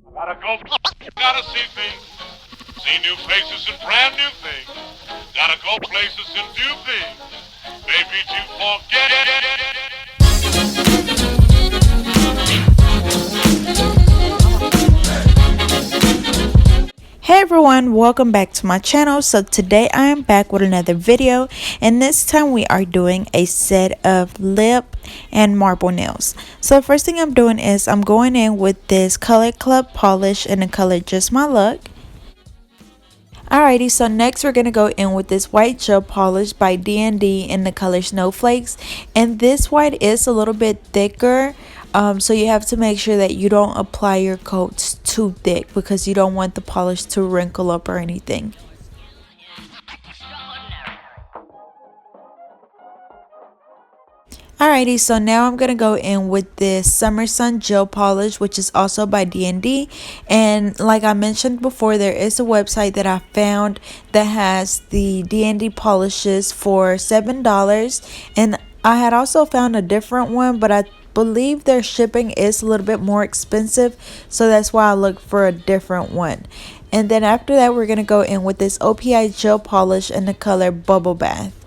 Gotta see things, see new faces and brand new things. Gotta go places and do things. Maybe to Hey everyone, welcome back to my channel. So today I am back with another video, and this time we are doing a set of lip and marble nails. So the first thing I'm doing is I'm going in with this Color Club polish in the color Just My Luck. Alrighty, so next we're going to go in with this white gel polish by D&D in the color Snowflakes, and this white is a little bit thicker, so you have to make sure that you don't apply your coats too thick because you don't want the polish to wrinkle up or anything. Alrighty, so now I'm going to go in with this Summer Sun Gel Polish, which is also by D&D. And like I mentioned before, there is a website that I found that has the D&D polishes for $7. And I had also found a different one, but I believe their shipping is a little bit more expensive. So that's why I looked for a different one. And then after that, we're going to go in with this OPI Gel Polish in the color Bubble Bath.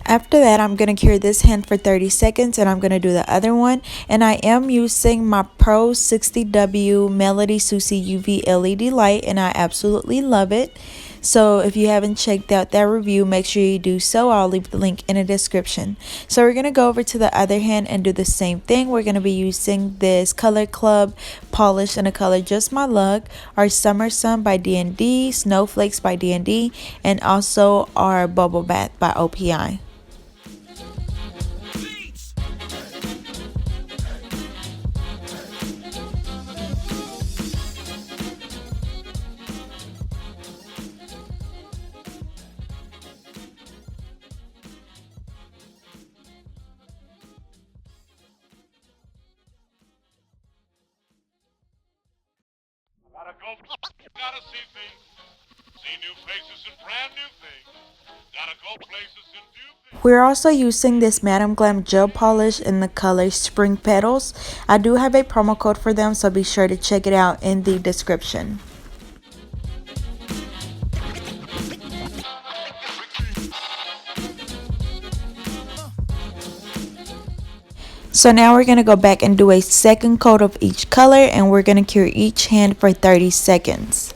After that, I'm going to cure this hand for 30 seconds and I'm going to do the other one. And I am using my Pro 60W Melody Susie UV LED light, and I absolutely love it. So if you haven't checked out that review, make sure you do so. I'll leave the link in the description. So we're going to go over to the other hand and do the same thing. We're going to be using this Color Club polish in the color Just My Luck, our Summer Sun by D&D, Snowflakes by D&D, and also our Bubble Bath by OPI. gotta see things, see new faces and brand new things. Gotta go places and do things. We're also using this Madam Glam gel polish in the color Spring Petals. I do have a promo code for them, so be sure to check it out in the description. So now we're going to go back and do a second coat of each color, and we're going to cure each hand for 30 seconds.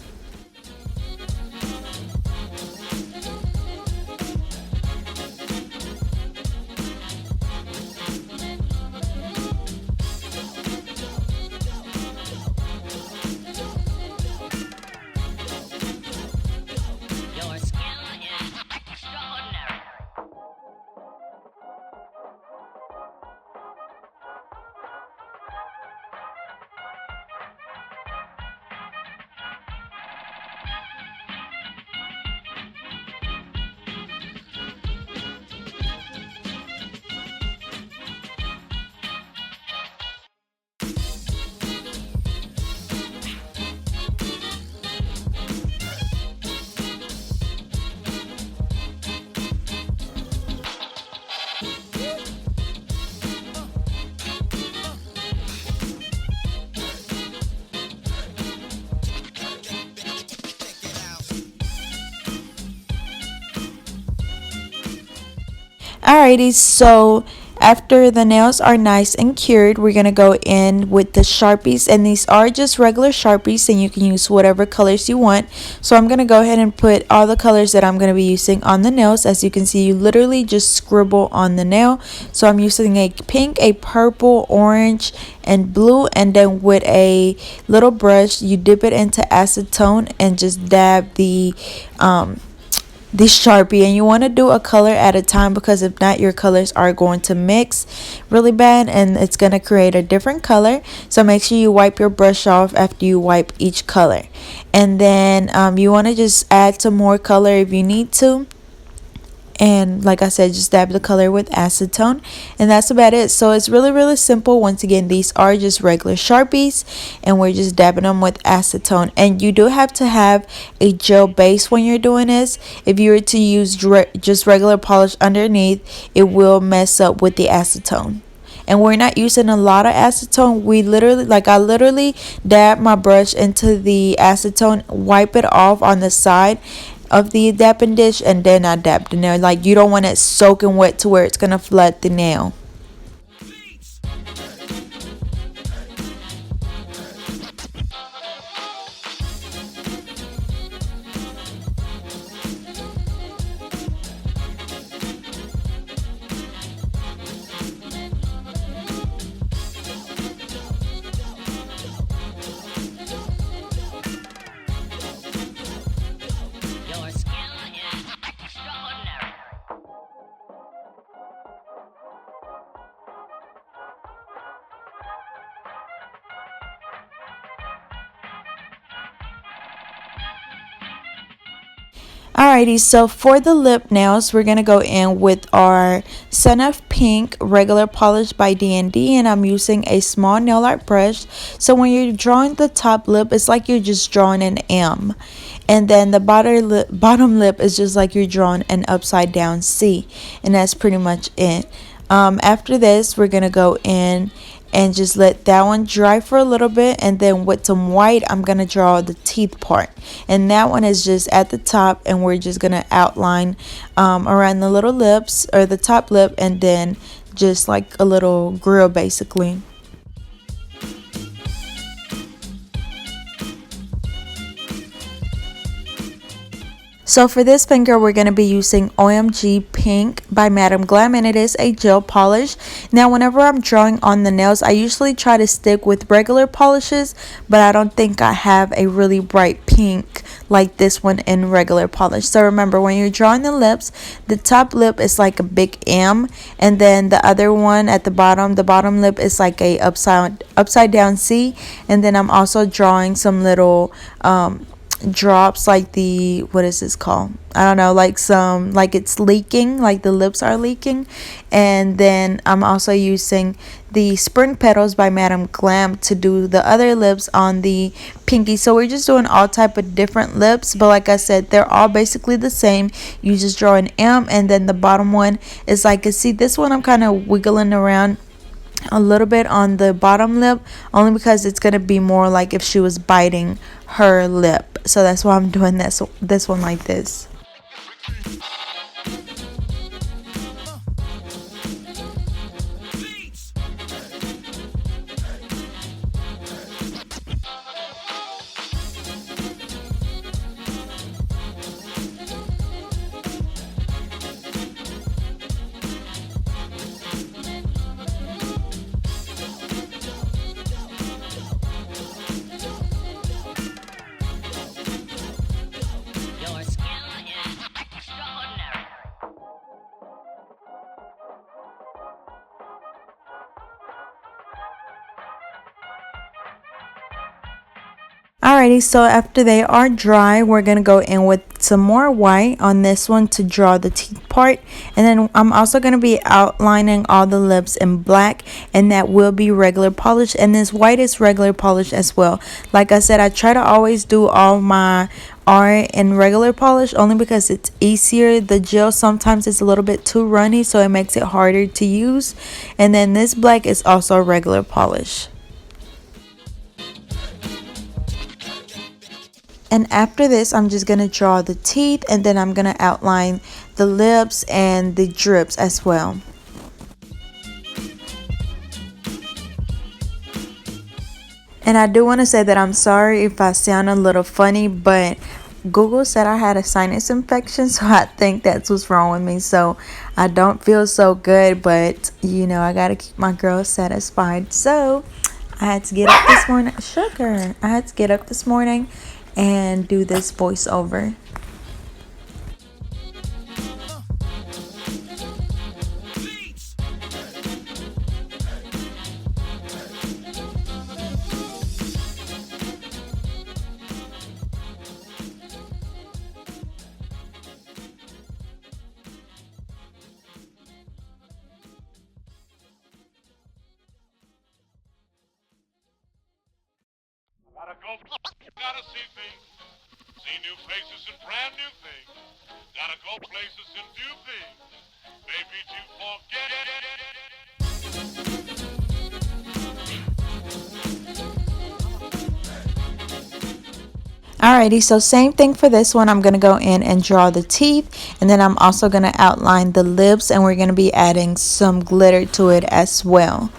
Alrighty, so after the nails are nice and cured, we're going to go in with the Sharpies, and these are just regular Sharpies, and you can use whatever colors you want. So I'm going to go ahead and put all the colors that I'm going to be using on the nails. As you can see, you literally just scribble on the nail. So I'm using a pink, a purple, orange, and blue, and then with a little brush, you dip it into acetone and just dab the Sharpie, and you want to do a color at a time, because if not, your colors are going to mix really bad and it's going to create a different color. So make sure you wipe your brush off after you wipe each color, and then you want to just add some more color if you need to. And like I said, just dab the color with acetone, and that's about it. So it's really simple. Once again, these are just regular Sharpies, and we're just dabbing them with acetone. And you do have to have a gel base when you're doing this. If you were to use just regular polish underneath, it will mess up with the acetone. And we're not using a lot of acetone. We literally, like, I literally dab my brush into the acetone, wipe it off on the side of the dapping dish, and then I dab the nail. Like, you don't want it soaking wet to where it's gonna flood the nail. Alrighty, so for the lip nails, we're gonna go in with our Sun of Pink regular polish by D&D, and I'm using a small nail art brush. So when you're drawing the top lip, it's like you're just drawing an M, and then the bottom lip is just like you're drawing an upside down C, and that's pretty much it. After this, we're gonna go in and just let that one dry for a little bit, and then with some white I'm gonna draw the teeth part, and that one is just at the top, and we're just gonna outline around the little lips, or the top lip, and then just like a little grill basically. So for this finger, we're going to be using OMG Pink by Madam Glam, and it is a gel polish. Now, whenever I'm drawing on the nails, I usually try to stick with regular polishes, but I don't think I have a really bright pink like this one in regular polish. So remember, when you're drawing the lips, the top lip is like a big M, and then the other one at the bottom lip is like a upside down C, and then I'm also drawing some little drops, like the, what is this called, I don't know, like some, like it's leaking, like the lips are leaking. And then I'm also using the Spring Petals by Madam Glam to do the other lips on the pinky. So we're just doing all type of different lips, but like I said, they're all basically the same. You just draw an M, and then the bottom one is like, see, this one I'm kind of wiggling around a little bit on the bottom lip, only because it's gonna be more like if she was biting her lip. So that's why I'm doing this one like this. Alrighty, so after they are dry, we're going to go in with some more white on this one to draw the teeth part. And then I'm also going to be outlining all the lips in black, and that will be regular polish. And this white is regular polish as well. Like I said, I try to always do all my art in regular polish, only because it's easier. The gel sometimes is a little bit too runny, so it makes it harder to use. And then this black is also regular polish. And after this, I'm just going to draw the teeth, and then I'm going to outline the lips and the drips as well. And I do want to say that I'm sorry if I sound a little funny, but Google said I had a sinus infection, so I think that's what's wrong with me. So I don't feel so good, but you know, I got to keep my girls satisfied. So I had to get up this morning. Sugar. I had to get up this morning and do this voiceover. Gotta see things. See new faces and brand new things. Gotta go places and do things. Maybe to forget. Alrighty, so same thing for this one. I'm going to go in and draw the teeth, and then I'm also going to outline the lips, and we're going to be adding some glitter to it as well.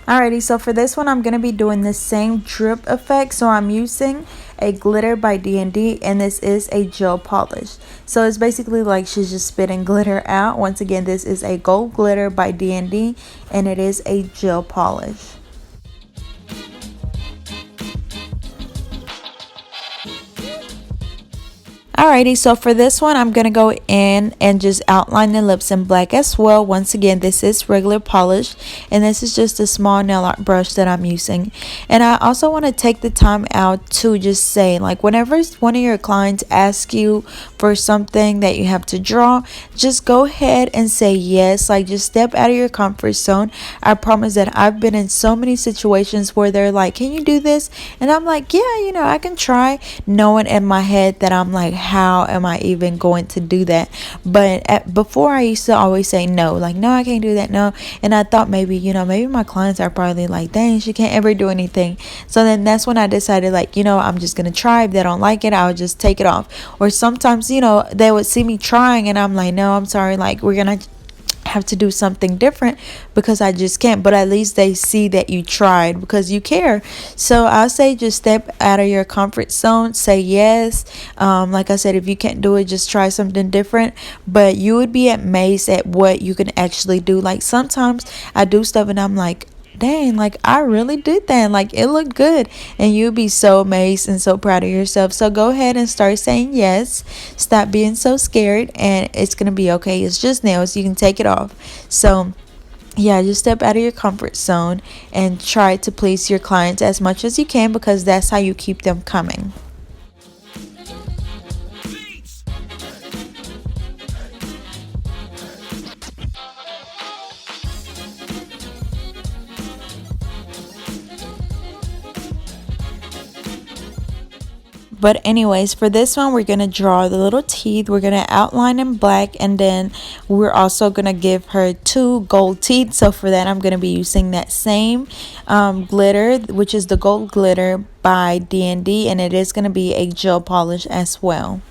Alrighty, so for this one, I'm going to be doing the same drip effect. So I'm using a glitter by D&D, and this is a gel polish. So it's basically like she's just spitting glitter out. Once again, this is a gold glitter by D&D, and it is a gel polish. Alrighty, so for this one, I'm going to go in and just outline the lips in black as well. Once again, this is regular polish, and this is just a small nail art brush that I'm using. And I also want to take the time out to just say, like, whenever one of your clients asks you for something that you have to draw, just go ahead and say yes. Like, just step out of your comfort zone. I promise that I've been in so many situations where they're like, can you do this? And I'm like, yeah, you know, I can try, knowing in my head that I'm like, how am I even going to do that? But before, I used to always say no, like, no, I can't do that, no. And I thought maybe, you know, maybe my clients are probably like, dang, she can't ever do anything. So then that's when I decided, like, you know, I'm just gonna try. If they don't like it, I'll just take it off. Or sometimes, you know, they would see me trying and I'm like, no, I'm sorry, like, we're gonna have to do something different because I just can't. But at least they see that you tried because you care. So I'll say just step out of your comfort zone, say yes. Like I said, if you can't do it, just try something different. But you would be amazed at what you can actually do. Like, sometimes I do stuff and I'm like, dang, like, I really did that, like, it looked good, and you'll be so amazed and so proud of yourself. So go ahead and start saying yes. Stop being so scared, and it's gonna be okay. It's just nails, you can take it off. So yeah, just step out of your comfort zone and try to please your clients as much as you can, because that's how you keep them coming. But anyways, for this one, we're going to draw the little teeth. We're going to outline in black, and then we're also going to give her 2 gold teeth. So for that, I'm going to be using that same glitter, which is the gold glitter by D&D, and it is going to be a gel polish as well.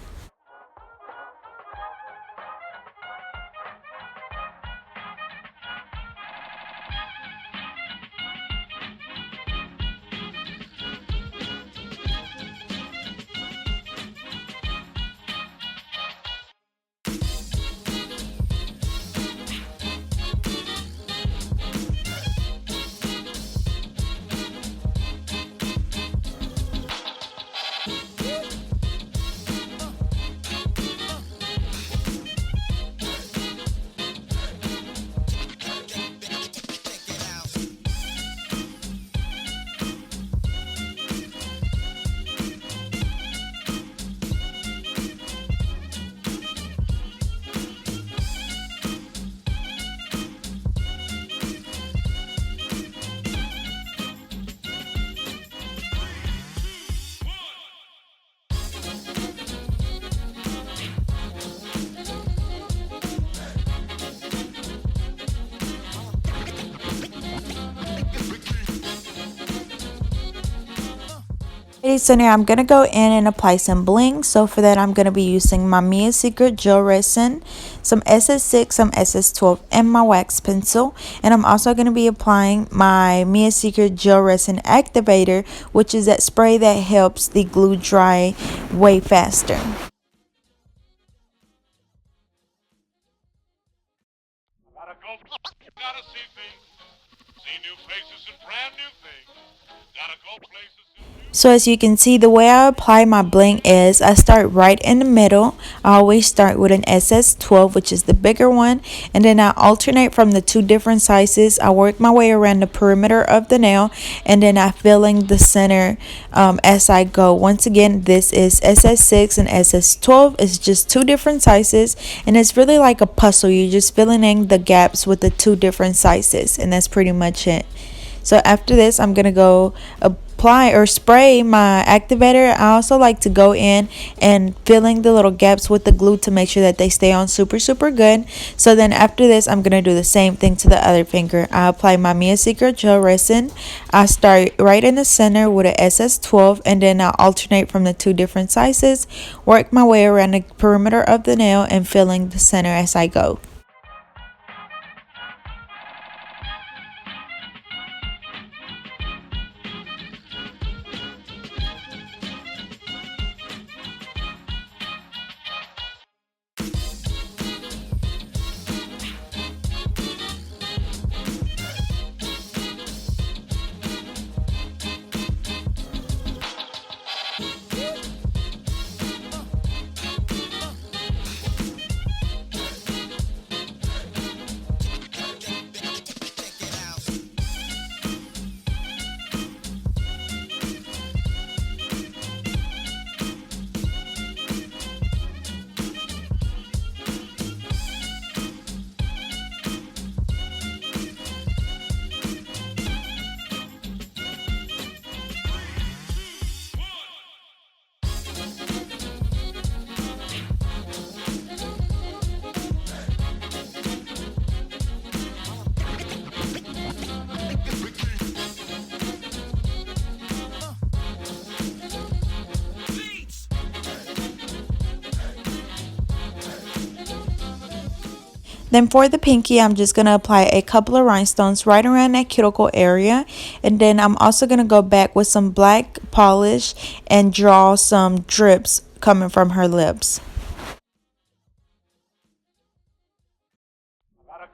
Okay, so now I'm going to go in and apply some bling. So for that, I'm going to be using my Mia Secret Gel Resin, some SS6, some SS12, and my wax pencil. And I'm also going to be applying my Mia Secret Gel Resin Activator, which is that spray that helps the glue dry way faster. See new faces and brand new things. Gotta go places and do. So as you can see, the way I apply my bling is I start right in the middle. I always start with an SS12, which is the bigger one, and then I alternate from the two different sizes. I work my way around the perimeter of the nail, and then I fill in the center as I go. Once again, this is SS6 and SS12. It's just two different sizes, and it's really like a puzzle. You're just filling in the gaps with the two different sizes, and that's pretty much it. So after this, I'm gonna go apply or spray my activator. I also like to go in and filling the little gaps with the glue to make sure that they stay on super good. So then after this, I'm gonna do the same thing to the other finger. I apply my Mia Secret gel resin. I start right in the center with a SS12, and then I alternate from the two different sizes, work my way around the perimeter of the nail and filling the center as I go. Then for the pinky, I'm just going to apply a couple of rhinestones right around that cuticle area. And then I'm also going to go back with some black polish and draw some drips coming from her lips. Gotta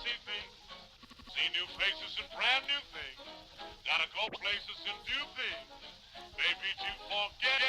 see things. See new faces and brand new things. Gotta go places and do things. Maybe to forget.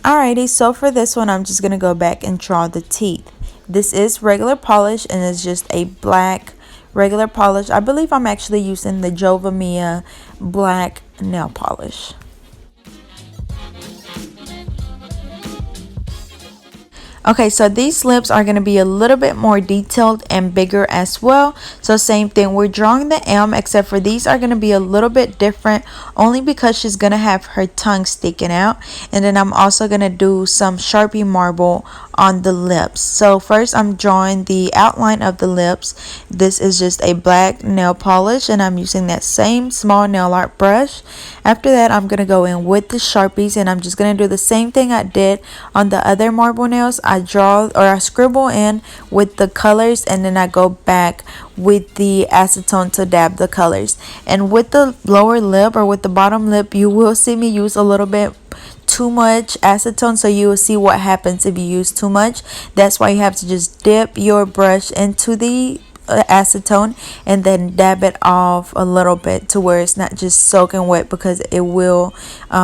Alrighty, so for this one, I'm just going to go back and draw the teeth. This is regular polish, and it's just a black regular polish. I believe I'm actually using the Jovamia black nail polish. Okay, so these lips are going to be a little bit more detailed and bigger as well. So same thing, we're drawing the M, except for these are going to be a little bit different only because she's going to have her tongue sticking out. And then I'm also going to do some Sharpie marble on the lips. So first I'm drawing the outline of the lips. This is just a black nail polish, and I'm using that same small nail art brush. After that, I'm going to go in with the Sharpies, and I'm just going to do the same thing I did on the other marble nails. I draw or I scribble in with the colors, and then I go back with the acetone to dab the colors. And with the lower lip or with the bottom lip, you will see me use a little bit too much acetone, so you will see what happens if you use too much. That's why you have to just dip your brush into the acetone and then dab it off a little bit to where it's not just soaking wet, because it will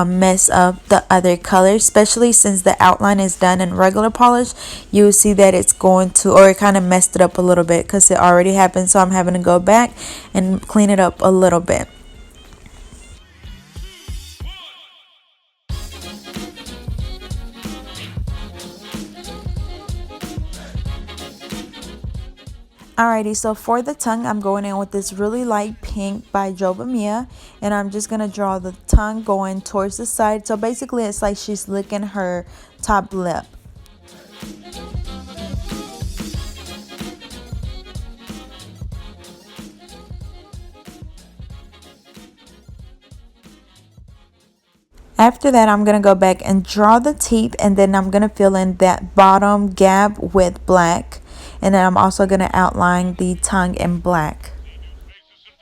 mess up the other colors, especially since the outline is done in regular polish. You will see that it's going to, or it kind of messed it up a little bit because it already happened, so I'm having to go back and clean it up a little bit. Alrighty, so for the tongue, I'm going in with this really light pink by Jovamia, and I'm just going to draw the tongue going towards the side. So basically, it's like she's licking her top lip. After that, I'm going to go back and draw the teeth, and then I'm going to fill in that bottom gap with black. And then I'm also going to outline the tongue in black. Faces and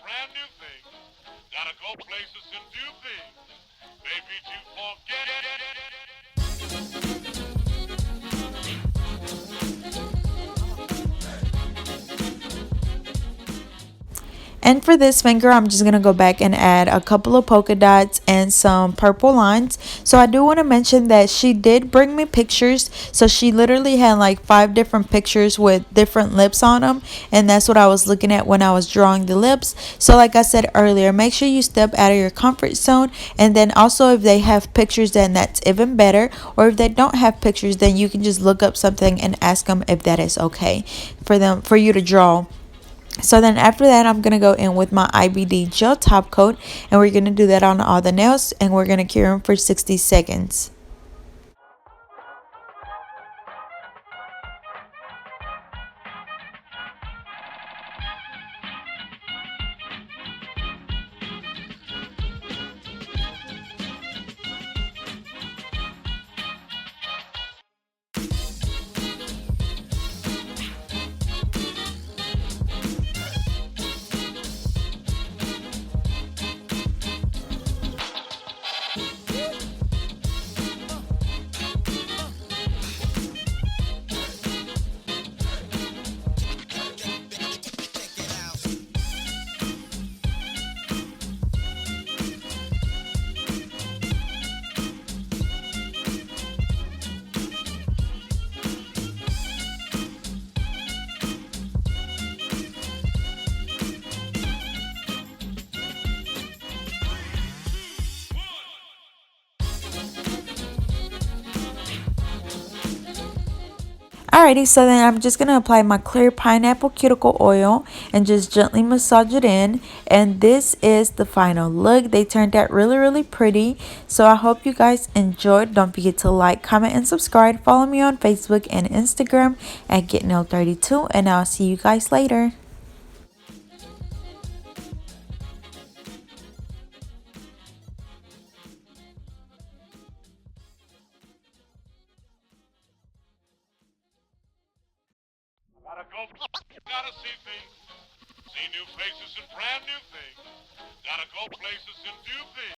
And for this finger, I'm just going to go back and add a couple of polka dots and some purple lines. So I do want to mention that she did bring me pictures. So she literally had like 5 different pictures with different lips on them. And that's what I was looking at when I was drawing the lips. So like I said earlier, make sure you step out of your comfort zone. And then also if they have pictures, then that's even better. Or if they don't have pictures, then you can just look up something and ask them if that is okay for you to draw. So then after that, I'm going to go in with my IBD gel top coat, and we're going to do that on all the nails, and we're going to cure them for 60 seconds. Alrighty, so then I'm just going to apply my clear pineapple cuticle oil and just gently massage it in. And this is the final look. They turned out really pretty. So I hope you guys enjoyed. Don't forget to like, comment, and subscribe. Follow me on Facebook and Instagram at GetNailed32. And I'll see you guys later. Gotta see things, see new faces and brand new things. Gotta go places and do things.